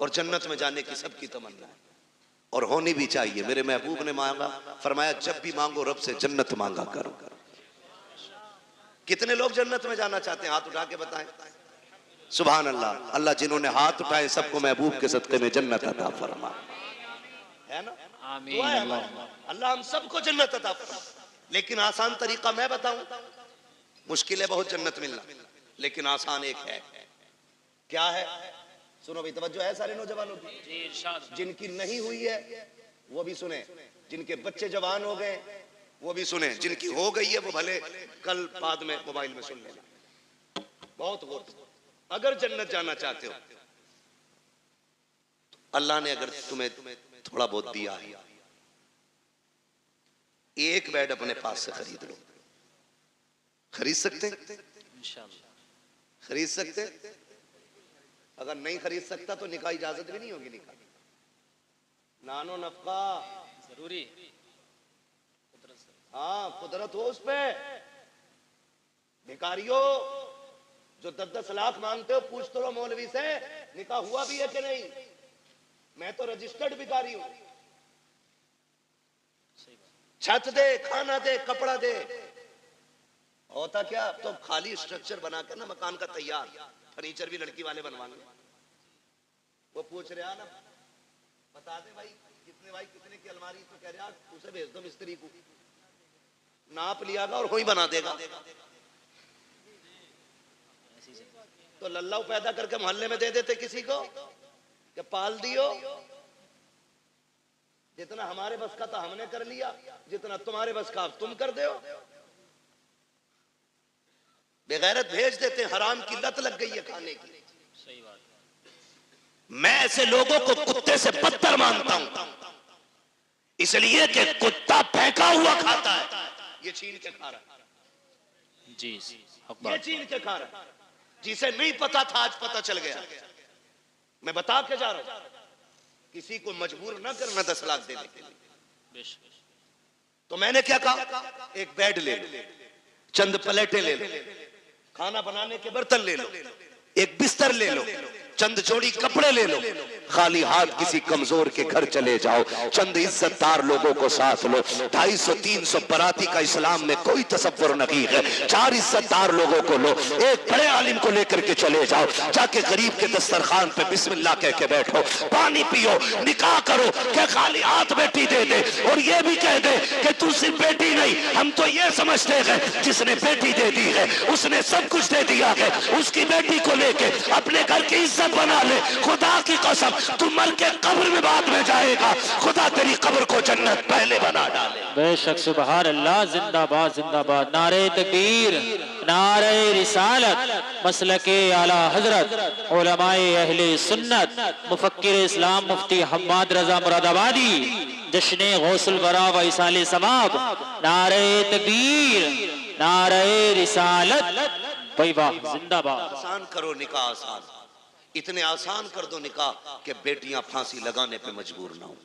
और जन्नत में जाने की सबकी तमन्ना है और होनी भी चाहिए। मेरे महबूब ने मांगा, फरमाया जब भी मांगो रब से जन्नत मांगा करो। कितने लोग जन्नत में जाना चाहते हैं? हाथ उठा के बताएं। सुभान अल्लाह। अल्लाह जिन्होंने हाथ उठाए सबको महबूब के सदके में जन्नत अता फरमा, है ना? आमीन। अल्लाह हम सबको जन्नत अता फरमा। लेकिन आसान तरीका मैं बताऊं, मुश्किल है बहुत जन्नत मिलना, लेकिन आसान एक है। क्या है? सुनो भाई, तवज्जो है सारे नौजवानों की। जिनकी नहीं हुई है वो भी सुने, जिनके बच्चे जवान हो गए वो भी सुने, जिनकी हो गई है वो भले कल बाद में मोबाइल में सुन लेना। बहुत गौर। अगर जन्नत जाना चाहते हो तो अल्लाह ने अगर तुम्हें थोड़ा बहुत दिया है, एक बेड अपने पास से खरीद लो। खरीद सकते? खरीद सकते? अगर नहीं खरीद सकता तो निकाह इजाजत भी नहीं होगी। निकाह नानो नफका जरूरी। हाँ, कुदरत हो उस पे। भिखारियों जो 10-10 लाख मांगते हो, पूछ तो लो मौलवी से निकाह हुआ भी है कि नहीं। मैं तो रजिस्टर्ड भिखारी हूं। छत दे, खाना दे, कपड़ा दे। होता क्या, तो खाली स्ट्रक्चर बना के ना मकान का तैयार, फर्नीचर भी लड़की वाले बनवाने। वो पूछ रहा ना, बता दे भाई कितने, भाई कितने की अलमारी, तो कह रहा उसे भेज दो मिस्त्री को, नाप लियागा और वही बना देगा। तो लल्लाऊ पैदा करके मोहल्ले में दे देते किसी को कि पाल दियो। जितना हमारे बस का था हमने कर लिया, जितना तुम्हारे बस का तुम कर दो। बेगैरत भेज देते, हराम की लत लग गई है खाने की। सही बात। मैं ऐसे लोगों को कुत्ते से बदतर मानता हूं, इसलिए कि कुत्ता फेंका हुआ खाता है, ये छीन के खा रहा है। जी, ये छीन के खा रहा है। जिसे नहीं पता था आज पता चल गया। मैं बता के जा रहा हूं, किसी को मजबूर ना करना 10 लाख देने के लिए। तो मैंने क्या कहा, एक बेड ले लो, चंद प्लेटें ले लो, खाना बनाने के बर्तन ले लो, एक बिस्तर ले लो, चंद जोड़ी कपड़े ले लो, खाली हाथ किसी कमजोर के घर चले जाओ, चंद इज्जतदार लोगों को साथ लो। 250-300 बराती का इस्लाम में कोई तसव्वुर नहीं है। 4 इज्जतदार लोगों को लो, एक बड़े आलिम को लेकर के चले जाओ, जाके गरीब के दस्तरखान पे बिस्मिल्लाह कह के बैठो, पानी पियो, निकाह करो। क्या खाली हाथ बेटी दे दे और ये भी कह दे कि तू सिर्फ बेटी नहीं, हम तो ये समझते हैं जिसने बेटी दे दी है उसने सब कुछ दे दिया है। उसकी बेटी को लेके अपने घर की इज्जत बना ले। खुदा की कसम, तू मर के कब्र में बाद में जाएगा, खुदा तेरी कब्र को जन्नत पहले बना डाले। बेशक। सुभान अल्लाह। जिंदाबाद जिंदाबाद। नारे तकबीर, नारे रिसालत, मसलके आला हजरत, उलमाए अहले सुन्नत, मुफक्किर इस्लाम मुफ्ती हम्माद रजा मुरादाबादी, जश्ने गौसुल वरा व इसाले समाब। नारे तकबीर, नारे रिसालत। भाई वाह, जिंदाबाद। आसान करो निकाह, आसान, इतने आसान कर दो निकाह कि बेटियां फांसी लगाने पे मजबूर ना हो।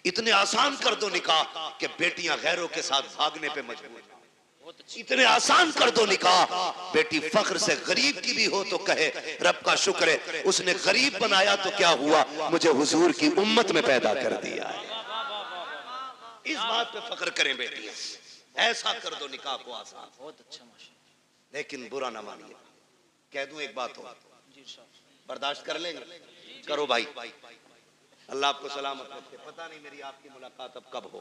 इतने आसान कर दो निकाह कि बेटियां गैरों के साथ भागने पे मजबूर ना हो। इतने आसान कर दो निकाह, बेटी फख्र से गरीब की भी हो तो कहे रब का शुक्र है उसने गरीब बनाया तो क्या हुआ, मुझे हुजूर की उम्मत में पैदा कर दिया है। इस बात पे फख्र करें बेटियां। ऐसा कर दो निकाह को आसान। बहुत अच्छा माशा। लेकिन बुरा ना मानिए, कह दूं एक बात हो, बर्दाश्त कर लेंगे? करो भाई, अल्लाह आपको सलामत रखे। पता नहीं मेरी आपकी मुलाकात अब कब हो,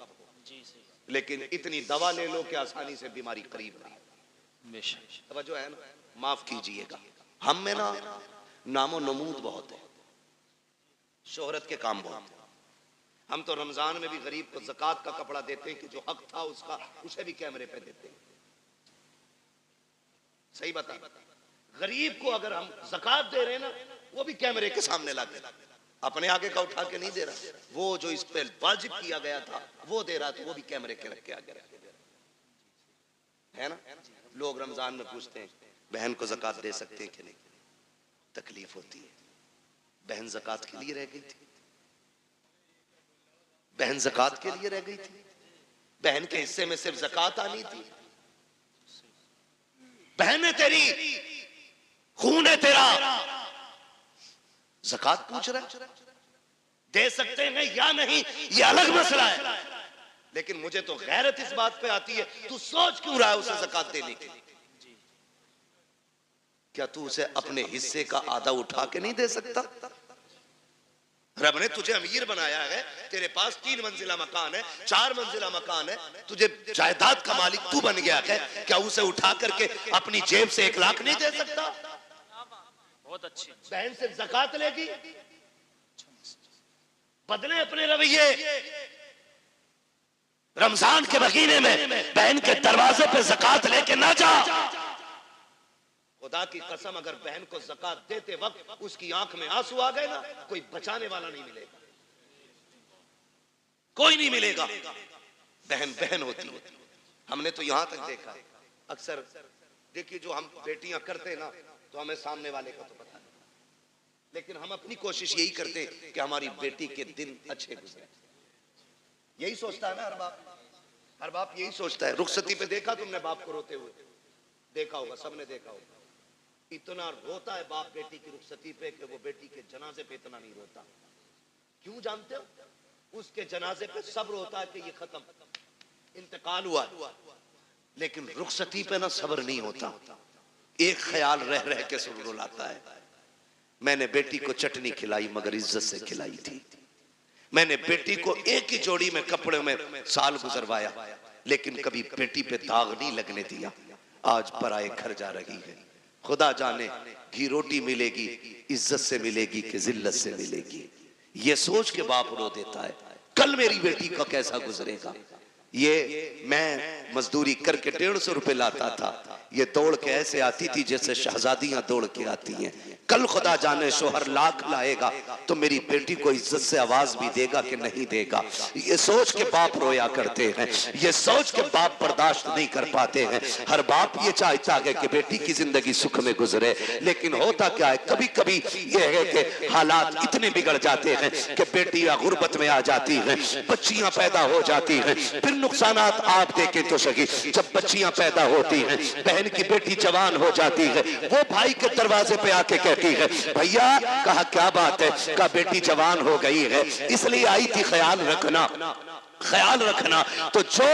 लेकिन इतनी दवा ले लो कि आसानी से बीमारी करीब नहीं। तवज्जो है ना? माफ कीजिएगा, हम में ना नामो नमूद बहुत है, शोहरत के काम बहुत है। हम तो रमजान में भी गरीब को ज़कात का कपड़ा देते हैं कि जो हक था उसका, उसे भी कैमरे पे देते हैं। सही बता, गरीब को अगर हम ज़कात दे रहे हैं ना, वो भी कैमरे के सामने लाके, अपने आगे का उठा के नहीं दे रहा। वो जो इस पे वाजिब किया गया था वो दे रहा, तो वो भी कैमरे के रख के आगे रख है ना। लोग रमजान में पूछते हैं बहन को ज़कात दे सकते हैं कि नहीं, तकलीफ होती है। बहन ज़कात के लिए रह गई थी, बहन ज़कात के लिए रह गई थी, बहन के हिस्से में सिर्फ ज़कात आनी थी। बहन है तेरी, खून है तेरा, ज़कात पूछ रहा है। दे सकते हैं या नहीं ये अलग मसला है, लेकिन मुझे तो गैरत इस बात पे आती है, तू सोच क्यों रहा है उसे ज़कात देने की? क्या तू उसे अपने हिस्से का आधा उठा के नहीं दे सकता? रब ने तुझे अमीर बनाया है, तेरे पास 3 मंजिला मकान है, 4 मंजिला मकान है, तुझे जायदाद का मालिक तू बन गया है, क्या उसे उठा करके अपनी जेब से 1 लाख नहीं दे सकता? बहुत अच्छी बहन से ज़कात लेगी? बदले अपने रवैये। रमजान के महीने में बहन के दरवाजे पे ज़कात लेके ना जा। खुदा की कसम, अगर बहन को ज़कात देते वक्त उसकी आंख में आंसू आ गए ना, कोई बचाने वाला नहीं मिलेगा, कोई नहीं मिलेगा। बहन बहन होती है। हमने तो यहां तक देखा, अक्सर देखिए जो हम बेटियां करते ना, तो हमें सामने वाले का तो पता नहीं, लेकिन हम अपनी कोशिश यही करते कि हमारी बेटी के दिन अच्छे गुजरे। यही सोचता है ना हर बाप यही सोचता है। रुखसती पे देखा तुमने बाप को रोते हुए? देखा होगा, सबने देखा होगा। इतना रोता है बाप बेटी की रुखसती पे कि वो बेटी के जनाजे पे इतना नहीं रोता। क्यों जानते हो? उसके जनाजे पे सब्र होता है कि ये खत्म, इंतकाल हुआ, लेकिन रुखसती पे ना सब्र नहीं होता। एक ख्याल रह रह के सुर रुलाता है, मैंने बेटी को चटनी खिलाई मगर इज्जत से खिलाई थी। मैंने बेटी को एक ही जोड़ी में कपड़े में साल गुजरवाया, लेकिन कभी बेटी पे दाग नहीं लगने दिया। आज पराए घर जा रही है, खुदा जाने घी रोटी मिलेगी, इज्जत से मिलेगी कि जिल्लत से मिलेगी। ये सोच के बाप रो देता है, कल मेरी बेटी का कैसा गुजरेगा। ये मैं मजदूरी करके 150 रुपए लाता था, ये दौड़ के ऐसे आती थी जैसे शहजादियां दौड़ के आती हैं। कल खुदा जाने शोहर लाख लाएगा तो मेरी बेटी को इज्जत से आवाज भी देगा कि नहीं देगा। ये सोच के बाप रोया करते हैं, ये सोच के बाप बर्दाश्त नहीं कर पाते हैं। हर बाप ये चाहता है कि बेटी की जिंदगी सुख में गुजरे, लेकिन होता क्या है, कभी कभी ये है कि हालात इतने बिगड़ जाते हैं कि बेटियां गुर्बत में आ जाती हैं, बच्चियां पैदा हो जाती हैं। फिर नुकसानात आप देखें तो सही, जब बच्चियां पैदा होती हैं, बहन की बेटी जवान हो जाती है, वो भाई के दरवाजे पे आके कहती है, भैया, कहा क्या बात है? कहा बेटी जवान हो गई है इसलिए आई थी, ख्याल रखना, ख्याल रखना। तो जो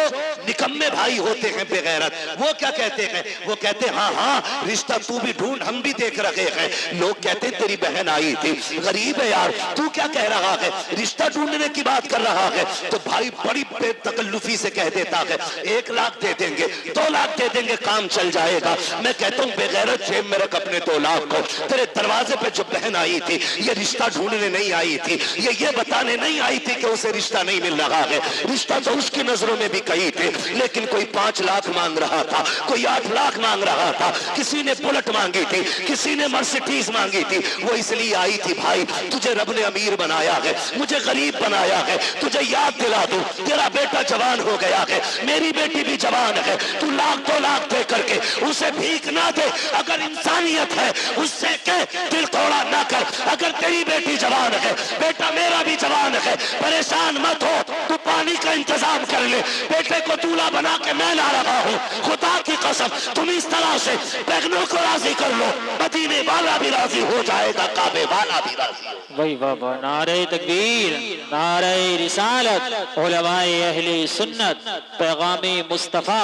निकम्मे भाई होते हैं बेगैरत, वो क्या कहते हैं? वो कहते हैं हाँ हाँ रिश्ता तू भी ढूंढ, हम भी देख रहे हैं। लोग कहते हैं तेरी बहन आई थी, गरीब है यार, तू क्या कह रहा है, रिश्ता ढूंढने की बात कर रहा है। तो भाई बड़ी बेतकल्लुफी से कह देता है 1 लाख दे देंगे, 2 लाख दे देंगे, काम चल जाएगा। मैं कहता हूँ बेगैरत जेब में रख अपने 2 लाख को। तेरे दरवाजे पे जो बहन आई थी, ये रिश्ता ढूंढने नहीं आई थी, ये बताने नहीं आई थी कि उसे रिश्ता नहीं मिल रहा है। रिश्ता तो उसकी नजरों में भी कई थे, लेकिन कोई 5 लाख मांग रहा था, कोई 8 लाख मांग रहा था, किसी ने बुलेट मांगी थी, किसी ने मर्सिडीज मांगी थी। वो इसलिए आई थी भाई, तुझे रब ने अमीर बनाया है, मुझे गरीब बनाया है, तुझे याद दिला दूं तेरा बेटा जवान हो गया है, मेरी बेटी भी जवान है। तू 1-2 लाख दे करके उसे भीख ना दे। अगर इंसानियत है उससे कह दिल तोड़ा ना कर। अगर तेरी बेटी जवान है, बेटा मेरा भी जवान है, परेशान मत हो, तू पानी का इंतजाम कर ले, बेटे को दूल्हा बना के मैं ला रहा हूँ। खुदा की कसम, तुम इस तरह से बहनों को राजी कर लो, मदीने वाला भी राजी हो जाएगा, काबे वाला भी राजी हो। वही वाह, नारे तकबीर, नारे रिसालत, उलमाए अहले सुन्नत, पैगामे मुस्तफा,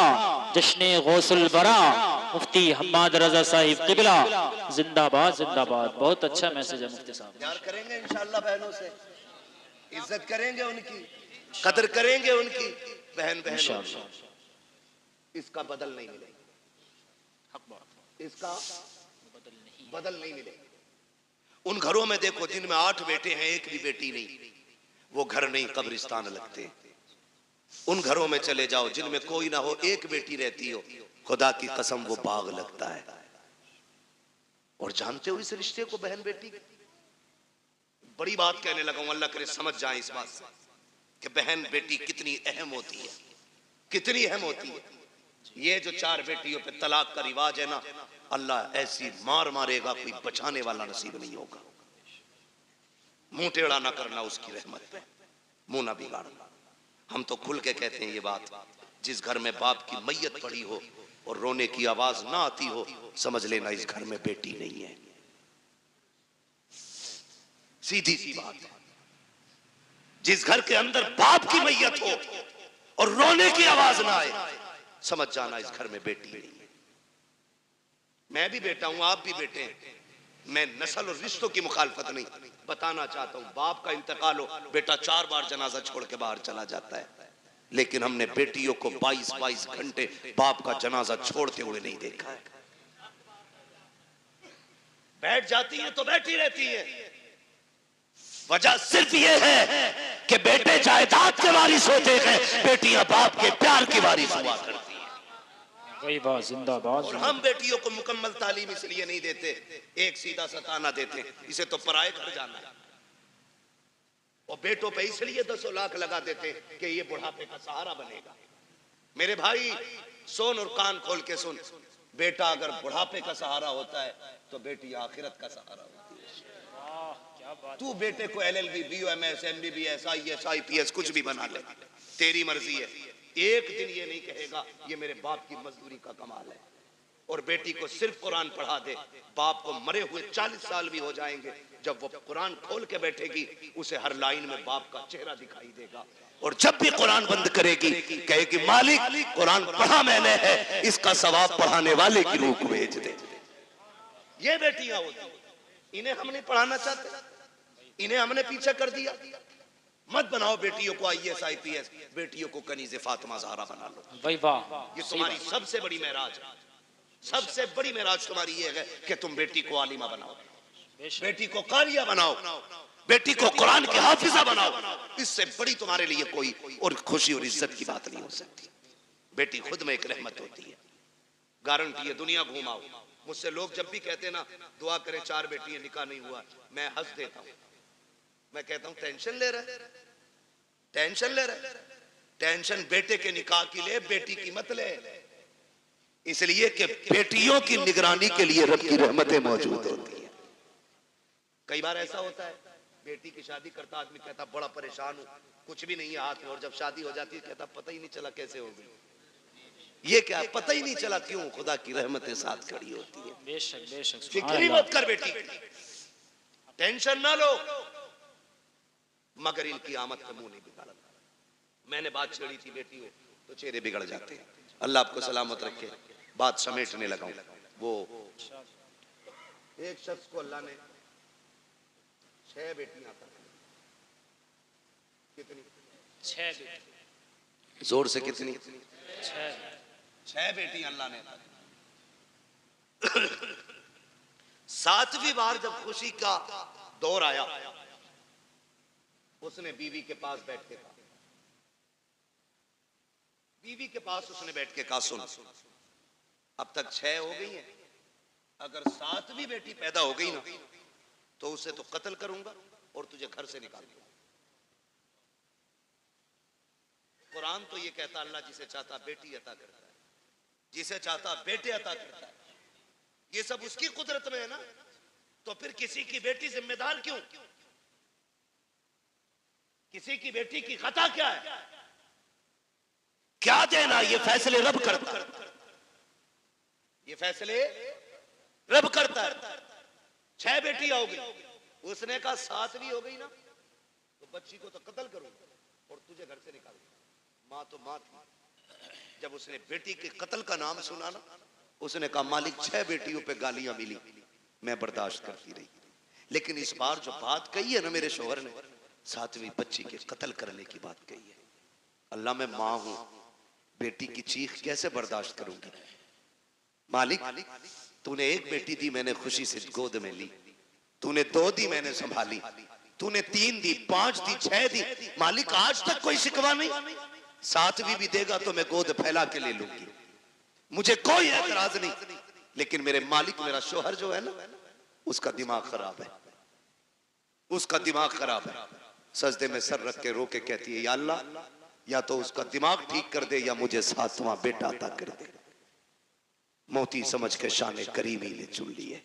जश्ने गौसुल बरा, मुफ्ती हम्माद रजा साहिब किबला, जिंदाबाद जिंदाबाद। बहुत अच्छा मैसेज है मुफ्ती साहब। प्यार करेंगे इंशाअल्लाह बहनों से, इज्जत करेंगे उनकी, कदर करेंगे उनकी। बहन इसका बदल नहीं मिलेगा, इसका बदल नहीं मिलेगा। उन घरों में देखो जिनमें 8 बेटे हैं, एक भी बेटी नहीं, वो घर नहीं कब्रिस्तान लगते। उन घरों में चले जाओ जिनमें कोई ना हो, एक बेटी रहती हो, खुदा की कसम वो बाग लगता है। और जानते हो इस रिश्ते को, बहन बेटी, बड़ी बात कहने लगा हूं, अल्लाह करे समझ जाए इस बात से कि बहन बेटी कितनी अहम होती है, कितनी अहम होती है। ये जो 4 बेटियों पे तलाक का रिवाज है ना, अल्लाह ऐसी मार मारेगा, कोई बचाने वाला नसीब नहीं होगा। मुंह टेढ़ा ना करना उसकी रहमत पे, मुंह ना बिगाड़ना। हम तो खुल के कहते हैं ये बात, जिस घर में बाप की मैयत पड़ी हो और रोने की आवाज ना आती हो, समझ लेना इस घर में बेटी नहीं है। सीधी सी बात है। जिस घर के अंदर बाप की मैयत हो और रोने की आवाज ना आए, समझ जाना इस घर में बेटी नहीं है। मैं भी बेटा हूं, आप भी बेटे हैं। मैं नस्ल और रिश्तों की मुखालफत नहीं, बताना चाहता हूं बाप का इंतकाल हो, बेटा 4 बार जनाजा छोड़ के बाहर चला जाता है, लेकिन हमने बेटियों को 22-22 घंटे बाप का जनाजा छोड़ते हुए नहीं देखा है। बैठ जाती है तो बैठी रहती है। वजह सिर्फ ये है कि बेटे जायदाद के वारिस होते हैं, बेटियां बाप के प्यार की वारिस हुआ करती हैं। वही बात जिंदाबाद। और हम बेटियों को मुकम्मल तालीम इसलिए नहीं देते, एक सीधा सताना देते, इसे तो पराए घर जाना है। और बेटों पे इसलिए 10 लाख लगा देते कि ये बुढ़ापे का सहारा बनेगा। मेरे भाई सुन और कान खोल के सुन, बेटा अगर बुढ़ापे का सहारा होता है तो बेटी आखिरत का सहारा होती है। तू बेटे को LLB, BOMS, MBBS, IAS, IPS कुछ भी बना ले, तेरी मर्जी है। एक दिन ये नहीं कहेगा ये मेरे बाप की मजदूरी का कमाल है। और बेटी को सिर्फ कुरान पढ़ा दे, बाप को मरे हुए 40 साल भी हो जाएंगे, जब वो कुरान खोल के बैठेगी उसे हर लाइन में बाप का चेहरा दिखाई देगा। और जब भी कुरान बंद करेगी कहेगी मालिक कुरान पढ़ा मैंने है, इसका सवाब पढ़ाने वाले की रूह को भेज दे। ये बेटियां होती, इन्हें हम नहीं पढ़ाना चाहते, इन्हें हमने पीछे कर दिया। मत बनाओ बेटियों को IAS, IPS, बेटियों को कनीज़े फातिमा ज़हरा बना लो। भाई वाह, ये तुम्हारी सबसे बड़ी महराज है। सबसे बड़ी महराज तुम्हारी ये है कि तुम बेटी को आलिमा बनाओ, बेटी को कारिया बनाओ, बेटी को कुरान की हाफिजा बनाओ। इससे बड़ी तुम्हारे लिए कोई और खुशी और इज्जत की बात नहीं हो सकती। बेटी खुद में एक रहमत होती है, गारंटी है। दुनिया घुमाओ, मुझसे लोग जब भी कहते ना दुआ करें 4 बेटियां निकाह नहीं हुआ, मैं हंस देता हूं। मैं कहता हूं टेंशन ले रहा है, टेंशन ले रहा है। टेंशन बेटे के निकाह की ले, बेटी की मत ले। इसलिए कि बेटियों की निगरानी के लिए रब की रहमतें मौजूद होती हैं। कई बार ऐसा होता है बेटी की शादी करता आदमी कहता बड़ा परेशान हूं, कुछ भी नहीं है हाथ में, और जब शादी हो जाती है कहता पता ही नहीं चला कैसे हो गई। ये क्या पता ही नहीं चला, क्यों? खुदा की रहमतें साथ खड़ी होती है। बेशक बेशक। फिक्र मत कर बेटी, टेंशन ना लो, मगर इनकी आमद का मुंह नहीं बिगाड़ा। मैंने बात छेड़ी थी बेटी हो तो चेहरे बिगड़ जाते हैं। अल्लाह आपको सलामत रखे। बात समेटने लगा हूं। वो एक शख्स को अल्लाह ने 6 बेटियां कर, कितनी? 6 बेटी। जोर से कितनी? 6 बेटियां अल्लाह ने। 7वीं बार जब खुशी का दौर आया, उसने बीवी के पास बैठ के कहा, बीवी के पास उसने बैठ के कहा सुन, अब तक 6 हो गई हैं, अगर 7वीं बेटी पैदा हो गई ना तो उसे तो कत्ल करूंगा और तुझे घर से निकाल दूंगा। कुरान तो ये कहता अल्लाह जिसे चाहता बेटी अता करता है, जिसे चाहता बेटे अता करता है। ये सब उसकी कुदरत में है ना, तो फिर किसी की बेटी जिम्मेदार क्यों? किसी की बेटी की खता क्या है? क्या देना? ये फैसले रब करता है, ये फैसले रब करता है। 6 बेटियां हो गई, उसने कहा 7वीं हो गई ना तो बच्ची को तो कत्ल करूंगा और तुझे घर से निकाल दूंगा। मां तो मां थी। जब उसने बेटी के कत्ल का नाम सुना ना, उसने कहा मालिक 6 बेटियों पे गालियां मिली, मैं बर्दाश्त करती रही, लेकिन इस बार जो बात कही है ना मेरे शोहर ने, 7वीं बच्ची के कत्ल करने की बात कही है। अल्लाह मैं मां हूं, बेटी की चीख कैसे बर्दाश्त करूंगी? मालिक तूने 1 बेटी दी, मैंने खुशी से गोद में ली, तूने 2 दी, मैंने संभाली, तूने 3 दी, 5 दी, 6 दी, मालिक आज तक कोई शिकवा नहीं। 7वीं भी देगा तो मैं गोद फैला के ले लूंगी, मुझे कोई एतराज नहीं। लेकिन मेरे मालिक, मेरा शोहर जो है ना, उसका दिमाग खराब है, उसका दिमाग खराब है। सजदे में सर रख के रो के कहती है या अल्लाह, या तो उसका दिमाग ठीक कर दे या मुझे 7वां बेटा अता कर दे। मोती समझ के शाने करीमी ने चुन लिए।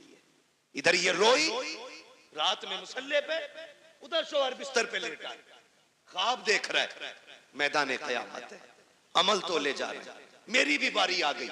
इधर ये रोई रात में मुसल्ले पे, उधर शोहर बिस्तर पे लेटा है, ख्वाब देख रहा है। मैदान क़यामत है, अमल तो ले जा रहे, मेरी भी बारी आ गई,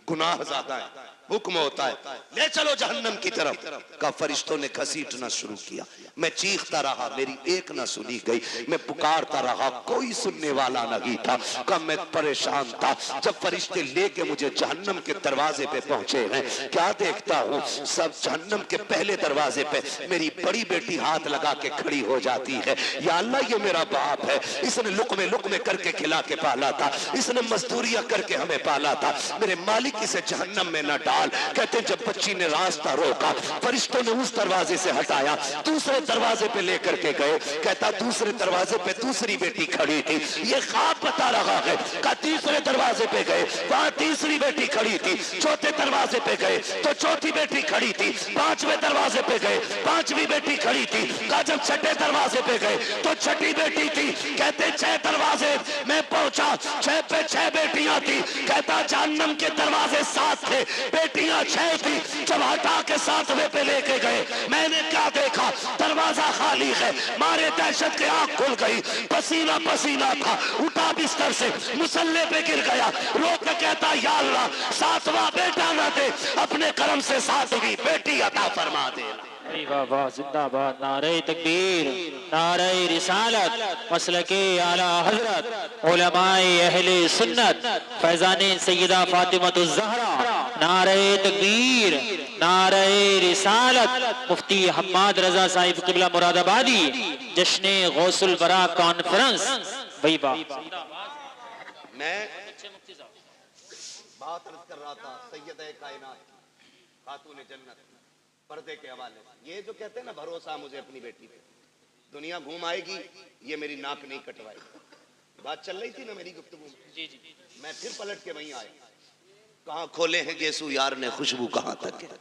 गुनाह ज्यादा है। हुक्म होता है ले चलो जहन्नम की तरफ, का फरिश्तों ने घसीटना शुरू किया। मैं चीखता रहा, मेरी एक ना सुनी गई। मैं पुकारता रहा, कोई सुनने वाला नहीं था। का मैं परेशान था। जब फरिश्ते लेके मुझे जहन्नम के दरवाजे पे पहुंचे हैं, क्या देखता हूँ, सब जहन्नम के पहले दरवाजे पे मेरी बड़ी बेटी हाथ लगा के खड़ी हो जाती है। या अल्लाह, ये मेरा बाप है, इसने लुकमे लुकमे करके खिला के पाला था, इसने मजदूरियां करके हमें पाला था। मेरे मालिक इसे जहन्नम में न डाल। कहते जब बच्ची ने रास्ता रोका, फरिश्तों ने उस दरवाजे से हटाया, दूसरे दरवाजे पे लेकर के गए। कहता दूसरे दरवाजे पे दूसरी बेटी खड़ी थी। ये ख्वाब बता रहा है। का तीसरे दरवाजे पे गए, वहां तीसरी बेटी खड़ी थी। चौथे दरवाजे पे गए तो चौथी बेटी खड़ी थी। पांचवें दरवाजे पे गए, पांचवी बेटी खड़ी थी। का जब छठे दरवाजे पे गए तो छठी बेटी थी। कहते 6 दरवाजे मैं पहुंचा, 6 पे 6 बेटियां थी। कहता जहन्नम के दरवाजे 7 थे, बेटियां 6 थी। जब हटा के 7वें पे लेके गए, मैंने क्या देखा, दरवाजा खाली है। मारे दहशत के आंख खुल गई, पसीना पसीना था। उठा बिस्तर से, मुसल्ले पे गिर गया, रो के कहता या अल्लाह 7वां बेटा ना दे, अपने करम से 7वीं बेटी अता फरमा दे। वाह जिंदाबाद, नारे तकबीर, नारे रिसालत, मसलके आला हजरत, उलमाए अहले सुन्नत, फैजाने सैयदा फातिमतुज़ ज़हरा, नारे तकबीर, नारे रिसालत, मुफ्ती हम्माद रजा साहिब क़िबला मुरादाबादी, जश्ने गौसुल बरा कॉन्फ्रेंस। भाई मैं बात अर्ज कर रहा था सैयदे कायनात खातूने जन्नत पर्दे के हवाले से। ये जो कहते हैं ना भरोसा मुझे अपनी बेटी पे, दुनिया घूम आएगी, ये मेरी नाक नहीं कटवाएगी। बात चल रही थी ना मेरी गुफ्तगू में। जी जी। मैं फिर पलट के वहीं आया, कहाँ खोले हैं गेसू यार ने खुशबू कहाँ तक है।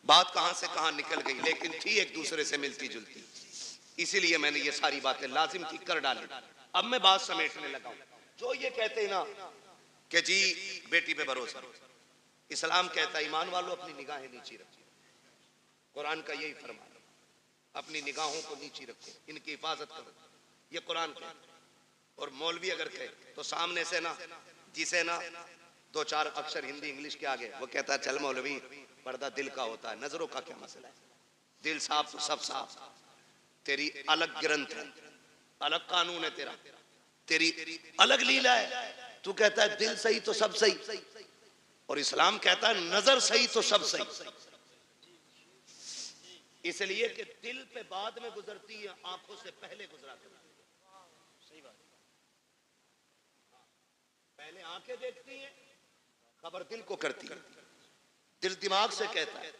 बात कहाँ से कहाँ निकल गई, लेकिन थी एक दूसरे से मिलती जुलती, इसीलिए मैंने ये सारी बातें लाजिम थी कर डाली। अब मैं बात समेटने लगा हूं। जो ये कहते हैं ना कि जी बेटी पे भरोसा, इस्लाम कहता है ईमान वालों अपनी निगाहें नीची रखो। कुरान का यही फरमान, अपनी निगाहों को नीची रखो, इनकी हिफाजत करो, ये कुरान कहता। और मौलवी अगर कहे तो सामने से ना, जिसे ना 2-4 अक्षर हिंदी इंग्लिश के आगे, वो कहता है चल मौलवी पर्दा दिल का होता है, नजरों का क्या मसला है, दिल साफ तो सब साफ। तेरी अलग ग्रंथ है, अलग कानून है तेरा, तेरी अलग लीला है। तू कहता है दिल सही तो सब सही, और इस्लाम कहता है नजर सही तो सब सही। इसलिए कि दिल पे बाद में गुजरती है, आंखों से पहले गुजरा करती है। सही बात। पहले आंखें देखती हैं, खबर दिल को करती है। दिल दिमाग से कहता है,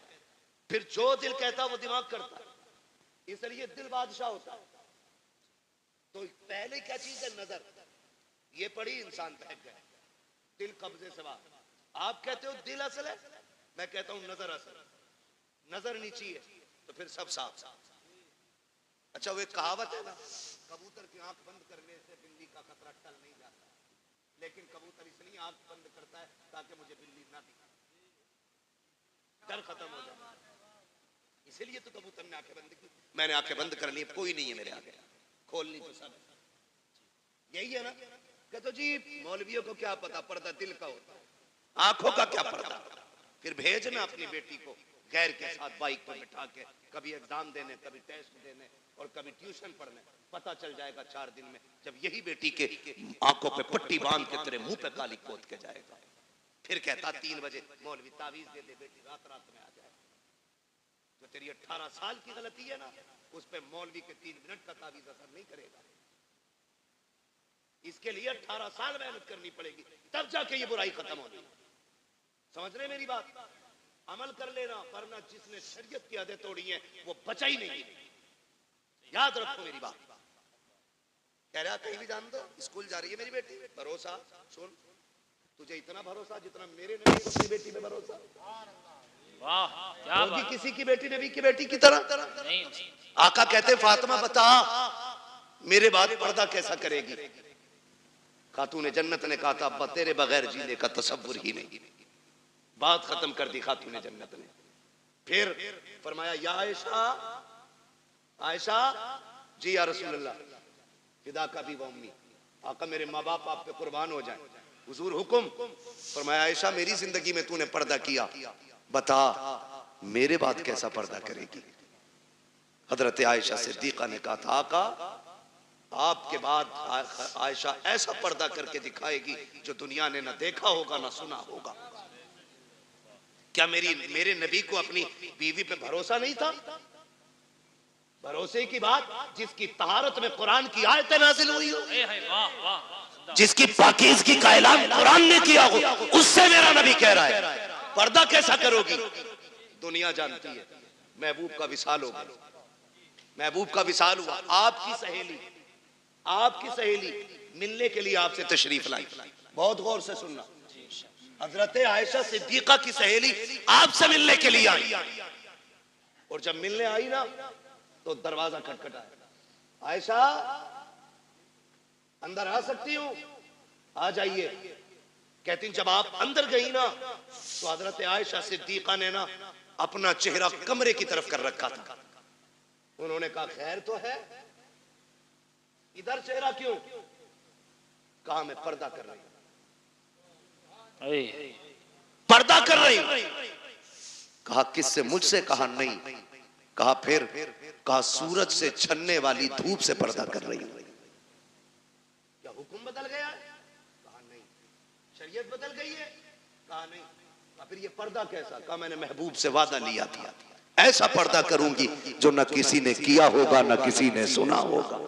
फिर जो दिल कहता है वो दिमाग करता है। इसलिए दिल बादशाह होता है। तो पहले क्या चीज है, नजर। ये पड़ी इंसान बहक गया, दिल कब्जे से बाहर। आप कहते हो दिल असल है, मैं कहता हूं नजर असल है। नजर नीची है तो फिर सब साफ। अच्छा वो एक कहावत है ना, कबूतर की आंख बंद करने से बिल्ली का खतरा टल नहीं जाता, लेकिन कबूतर इसलिए आंख बंद करता है ताकि मुझे बिल्ली ना दिखे, डर खत्म हो जाए। इसलिए तो कबूतर ने आंखें बंद की, मैंने आंखें बंद कर ली, कोई नहीं है मेरे आगे, खोलनी तो सब। यही है ना, कहते जी मौलवियों को क्या पता, पर्दा दिल का होता है, आंखों का क्या पर्दा। फिर भेजना अपनी बेटी को गैर के साथ बाइक पर बिठा के, कभी एग्जाम देने, कभी टेस्ट देने, और कभी ट्यूशन पढ़ने। पता चल जाएगा 4 दिन में, जब यही बेटी के आंखों पे पट्टी बांध के तेरे मुंह पे काली पोत के जाएगा। फिर कहता 3 बजे मौलवी तावीज दे दे, बेटी रात रात में आ जाए। तो तेरी 18 साल की गलती है ना, उस पे मौलवी के 3 मिनट का तावीज असर नहीं करेगा। इसके लिए 18 साल मेहनत करनी पड़ेगी, तब जाके ये बुराई खत्म होगी। समझ रहे मेरी बात? अमल कर लेना, वरना जिसने शरीयत की हदें तोड़ी हैं वो बचा ही नहीं। याद रखो मेरी बात। कह रहा कहीं भी जान दो, स्कूल जा रही है मेरी बेटी, भरोसा। सुन, तुझे इतना भरोसा जितना मेरे नबी को अपनी बेटी पे भरोसा। वाह क्या बात। किसी की बेटी नबी की बेटी की तरह नहीं। आका कहते फातिमा बता मेरे बाद पर्दा कैसा करेगी। खातून जन्नत ने कहा था अब्बा तेरे बगैर जीने का तसव्वुर ही नहीं। बात खत्म कर दी खातून जन्नत ने। फिर फरमाया या आयशा, आयशा जी या रसूलल्लाह, फिदा का भी वो अम्मी, आका मेरे माँ बाप आप पे कुर्बान हो जाए, हुजूर हुक्म फरमाया, आयशा मेरी जिंदगी में तूने पर्दा किया, बता मेरे बाद कैसा पर्दा करेगी। हजरत आयशा सिद्दीका ने कहा था, आका आपके बाद आयशा ऐसा पर्दा करके दिखाएगी जो दुनिया ने ना देखा होगा ना सुना होगा। क्या मेरे नबी को अपनी बीवी पे भरोसा नहीं था? भरोसे की बात, जिसकी तहारत में कुरान की आयतें नाजिल हुई हो, जिसकी पाकीज़गी का ऐलान कुरान ने किया हो, उससे मेरा नबी कह रहा है पर्दा कैसा करोगी। दुनिया जानती है महबूब का विसाल हो गया, महबूब का विसाल हुआ। आपकी सहेली मिलने के लिए आपसे तशरीफ लाई। बहुत गौर से सुनना, हजरत आयशा सिद्दीका की सहेली आपसे मिलने के लिए आई, और जब मिलने आई ना तो दरवाजा खटखटाया, आयशा अंदर आ सकती हूं? आ जाइए। कहती जब आप अंदर गई ना तो हजरत आयशा सिद्दीका ने ना अपना चेहरा कमरे की तरफ कर रखा था। उन्होंने कहा खैर तो है, इधर चेहरा क्यों? कहा मैं पर्दा कर रही हूं, पर्दा कर रही हूं। कहा किससे? मुझसे। कहा नहीं। कहा फिर? कहा सूरज से छनने वाली धूप से पर्दा कर रही हूं। क्या हुक्म बदल गया? कहा नहीं। शरीयत बदल गई है? कहा नहीं। कहा फिर ये पर्दा कैसा? कहा मैंने महबूब से वादा लिया था, ऐसा पर्दा करूंगी जो न किसी ने किया होगा न किसी ने सुना होगा।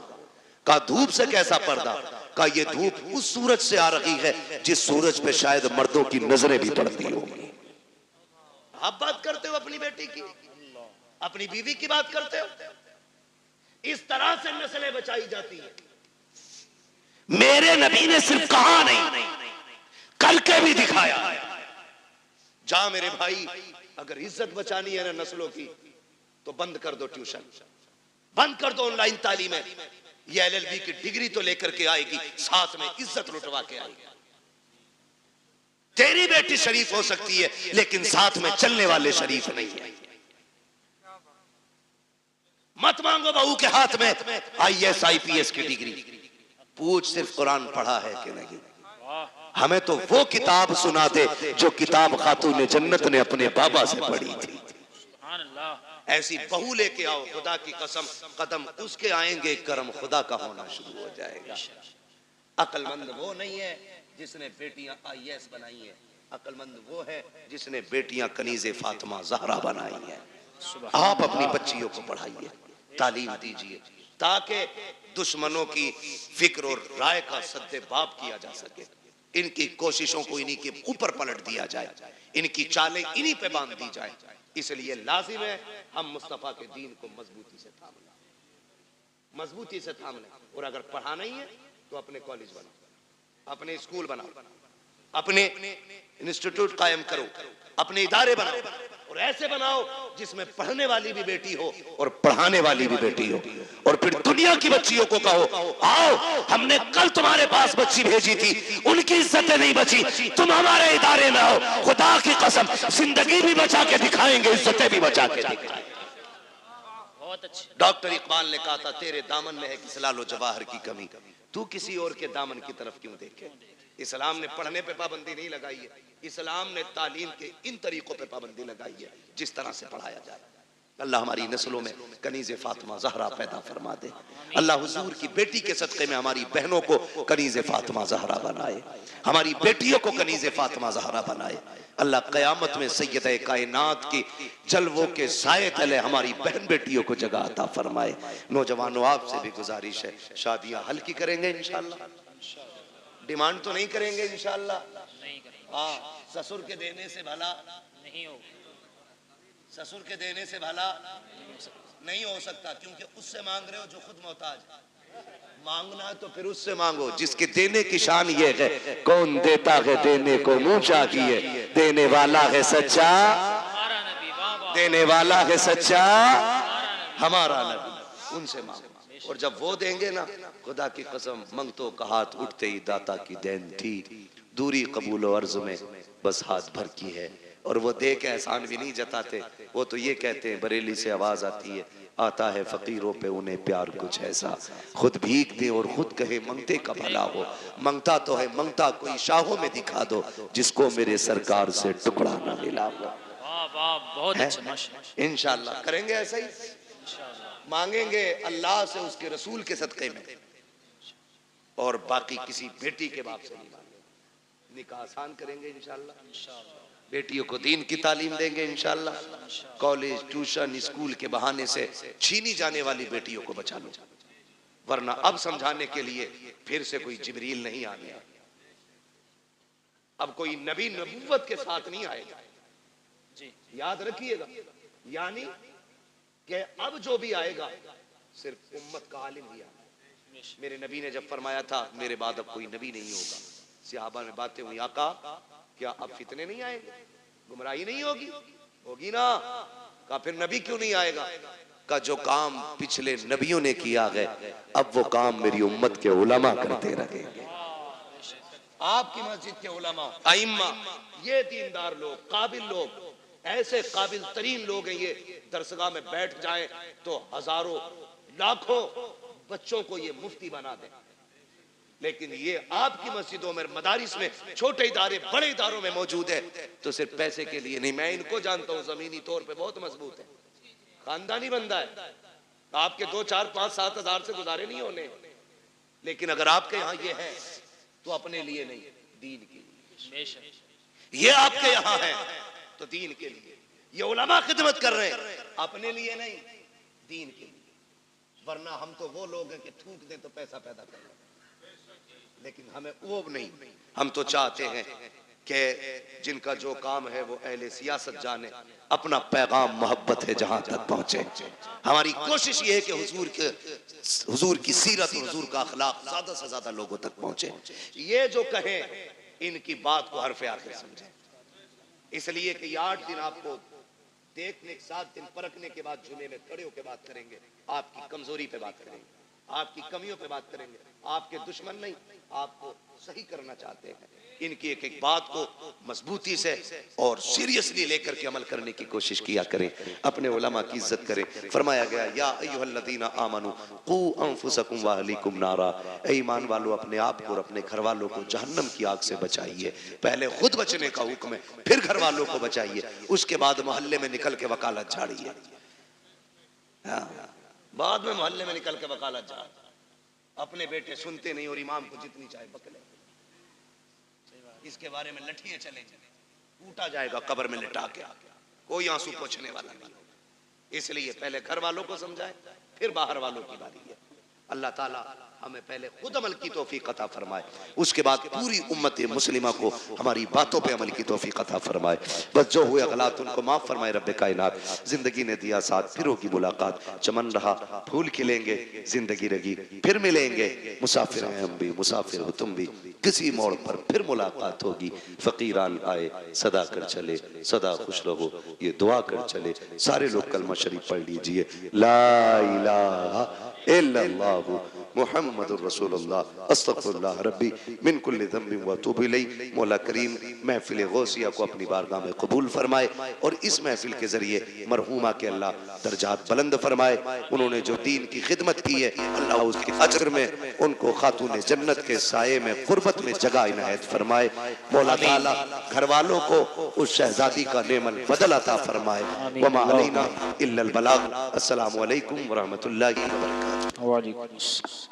कहा धूप से कैसा पर्दा? कहा ये धूप उस सूरज से आ रही है जिस सूरज पे शायद मर्दों की नजरें भी पड़ती होंगी। आप बात करते हो अपनी बेटी की, अपनी बीवी की बात करते हो। इस तरह से नस्लें बचाई जाती है। मेरे नबी ने सिर्फ कहा नहीं, कल के भी दिखाया। जा मेरे भाई, अगर इज्जत बचानी है ना नस्लों की तो बंद कर दो ट्यूशन, बंद कर दो ऑनलाइन तालीम। ये LLB की डिग्री तो लेकर के आएगी, साथ में इज्जत लुटवा के आएगी। तेरी बेटी शरीफ हो सकती है लेकिन साथ में चलने वाले शरीफ नहीं है। मत मांगो बहू के हाथ में IAS IPS की डिग्री, पूछ सिर्फ कुरान पढ़ा है कि नहीं। हमें तो वो किताब सुना दे जो किताब खातून जन्नत ने अपने बाबा से पढ़ी थी। ऐसी बहू लेके आओ, खुदा की कसम कदम उसके आएंगे, करम खुदा का होना शुरू हो जाएगा। अक्लमंद वो नहीं है जिसने बेटियां IAS बनाई है, अक्लमंद वो है जिसने बेटियां कनीज़े फातिमा ज़हरा बनाई है। आप अपनी बच्चियों को पढ़ाइए, तालीम दीजिए, ताकि दुश्मनों की फिक्र और राय का सद्देबाब किया जा सके। इनकी कोशिशों को इन्हीं के ऊपर पलट दिया जाए, इनकी चालें इन्हीं पे बांध दी जाए। इसलिए लाजिम है हम मुस्तफा के दीन को मजबूती से थाम लें, मजबूती से थाम लें। और अगर पढ़ाना ही है तो अपने कॉलेज बनाओ, अपने स्कूल बनाओ, अपने इंस्टीट्यूट कायम करो, अपने इदारे बनाओ, और ऐसे बनाओ जिसमें पढ़ने वाली भी बेटी हो और पढ़ाने वाली भी बेटी हो। और फिर दुनिया की बच्चियों को कहो, आओ हमने कल तुम्हारे पास बच्ची भेजी थी, उनकी इज्जतें नहीं बची, तुम हमारे इदारे में आओ, खुदा की कसम जिंदगी भी बचा के दिखाएंगे, इज्जतें भी बचा के दिखाएंगे। डॉक्टर इकबाल ने कहा था तेरे दामन में है किस लालो जवाहर की कमी, तू किसी और के दामन की तरफ क्यों देखे। इस्लाम ने पढ़ने पे पाबंदी नहीं लगाई है, इस्लाम ने तालीम के इन तरीकों पे पाबंदी लगाई है जिस तरह से पढ़ाया जाए। अल्लाह हमारी नस्लों में कनीज़े फातिमा ज़हरा पैदा फरमा दे। अल्लाह हुजूर की बेटी के सदक़े में हमारी बहनों को कनीज़े फातिमा ज़हरा बनाए, हमारी बेटियों को कनीज़े फातिमा ज़हरा बनाए। अल्लाह क़यामत में सैयदे कायनात की जलवों के साए तले हमारी बहन बेटियों को जगह अता फरमाए। नौजवानों आपसे भी गुजारिश है, शादियां हल्की करेंगे इंशाअल्लाह, डिमांड तो नहीं करेंगे इंशाअल्लाह। हाँ, ससुर के देने से भला नहीं हो, ससुर के देने से भला नहीं हो सकता, क्योंकि उससे मांग रहे हो जो खुद मोहताज है। मांगना है तो फिर उससे मांगो जिसके देने की शान ये है, कौन देता है देने को मुंह चाहिए, देने वाला है सच्चा, देने वाला है सच्चा हमारा नबी, उनसे मांगो। और जब वो देंगे ना, खुदा की कसम मंगतों का हाथ उठते ही दाता की देन थी, दूरी कबूल और अर्ज में बस हाथ भर की है। और वो दे के एहसान भी नहीं जताते, वो तो ये कहते हैं बरेली से आवाज आती है आता है फकीरों पे उन्हें प्यार कुछ ऐसा, खुद भीख दे और खुद कहे मंगते का भला हो, मंगता तो है मंगता कोई शाहों में दिखा दो, जिसको मेरे सरकार से टुकड़ा ना मिला हो। बहुत अच्छा, इंशाअल्लाह करेंगे ऐसा ही, मांगेंगे अल्लाह से उसके रसूल के सदक़े में, और बाकी किसी बेटी के बाप से नहीं मांगेंगे। निकाह आसान करेंगे इंशाअल्लाह, बेटियों को दीन की तालीम देंगे इंशाअल्लाह, कॉलेज ट्यूशन स्कूल के बहाने से छीनी जाने वाली बेटियों को बचा लो, वरना अब समझाने के लिए फिर से कोई जिब्रील नहीं आ गया, अब कोई नबी नबूवत के साथ नहीं आएगा जी, याद रखिएगा। यानी कि अब जो भी आएगा सिर्फ उम्मत का आलिम ही आएगा। मेरे नबी ने जब फरमाया था मेरे बाद अब कोई नबी नहीं होगा, सहाबा में बातें हुई, आका क्या अब फितने नहीं आएंगे, गुमराही नहीं होगी? होगी ना। कहा फिर नबी क्यों नहीं आएगा? का जो काम पिछले नबियों ने किया है अब वो काम मेरी उम्मत के उलमा करते रहेंगे। आपकी मस्जिद के उलमा आइम्मा, ये दीनदार लोग, काबिल लोग, ऐसे काबिल तरीन लोग हैं, ये दरसगाह में बैठ जाएं तो हजारों लाखों बच्चों को ये मुफ्ती बना दें। लेकिन ये आपकी मस्जिदों में, मदारिस में, छोटे इदारे बड़े इदारों में मौजूद है तो सिर्फ पैसे के लिए नहीं। मैं इनको जानता हूँ, जमीनी तौर पे बहुत मजबूत है, खानदानी बंदा है, आपके 2, 4, 5, 7 हजार से गुजारे नहीं होने। लेकिन अगर आपके यहाँ ये है तो अपने लिए नहीं, दीन के लिए। ये आपके यहाँ है तो दीन के लिए, ये उलमा खिदमत कर रहे हैं, अपने लिए नहीं, दीन के लिए। वरना हम तो वो लोग हैं कि थूक दें तो पैसा पैदा कर लें, लेकिन हमें वो नहीं। हम तो चाहते हैं कि जिनका जो काम है वो अहले सियासत जाने, अपना पैगाम मोहब्बत है जहां तक पहुंचे। हमारी कोशिश ये है कि हुजूर की सीरत और हुजूर का अखलाक ज्यादा से ज्यादा लोगों तक पहुंचे। ये जो कहें इनकी बात को हरफ आखिर समझें, इसलिए कि ये 8 दिन आपको देखने, 7 दिन परखने के बाद जुमे में खड़े होकर बात करेंगे, आपकी कमजोरी पे बात करेंगे, आपकी कमियों पे बात करेंगे। आपके दुश्मन नहीं, आपको सही करना चाहते हैं। इनकी एक एक बात को मजबूती से और सीरियसली लेकर के अमल करने की कोशिश किया करें, अपने उलमा की इज्जत करें। फरमाया गया या अय्युहल्लज़ीना आमनू कू अनफुसकुम व अहलीकुम नारा, ऐ ईमान वालों अपने आप को और अपने घर वालों को जहन्नम की आग से बचाइए। पहले खुद बचने का हुक्म है, फिर घर वालों को बचाइए, उसके बाद मोहल्ले में निकल के वकालत झाड़िए। बाद में मोहल्ले में निकल के वकालत झाड़, अपने बेटे सुनते नहीं और इमाम को जितनी चाहे बकले, इसके बारे में लठियां चलेंगे, टूटा जाएगा कब्र में लिटा के, कोई आंसू पोंछने वाला नहीं। इसलिए पहले घर वालों को समझाएं, फिर बाहर वालों की बारी है। अल्लाह ताला हमें पहले खुद अमल की तौफीक अता फरमाए, उसके बाद पूरी उम्मत मुस्लिमा को हमारी बातों पे अमल की तौफीक अता फरमाए। बस जो हुए गलत उनको माफ फरमाए रब्बे कायनात। जिंदगी ने दिया साथ, फिर होगी मुलाकात, चमन रहा फूल खिलेंगे, जिंदगी रही फिर मिलेंगे। मुसाफिर हैं हम भी, मुसाफिर हो तुम भी, किसी मोड़ पर फिर मुलाकात होगी। फकीरान आए सदा कर चले, सदा खुश रहो ये दुआ कर चले। सारे लोग कलमा शरीफ पढ़ लीजिए, ला इलाहा इल्लल्लाहु मुहम्मदुर रसूलुल्लाह अस्तगफिरुल्लाह रब्बी मिन कुल्लि ज़ंबिन व अतूबु इलैहि। मौला करीम महफिल गौसिया को अपनी बारगाह में कबूल फरमाए और इस महफिल के जरिए मरहूमा के अल्लाह दर्जात बुलंद फरमाए। उन्होंने जो दीन की खिदमत की है अल्लाह उसके अजर में उनको खातून जन्नत के साये में कुर्बत में जगह इनायत फरमाए। मौला ताला घर वालों को उस शहजादी का नेमल बदल अता फरमाए। वमा अलैना इल्लल बलाग। अस्सलामु अलैकुम व रहमतुल्लाहि व बरकातुहू।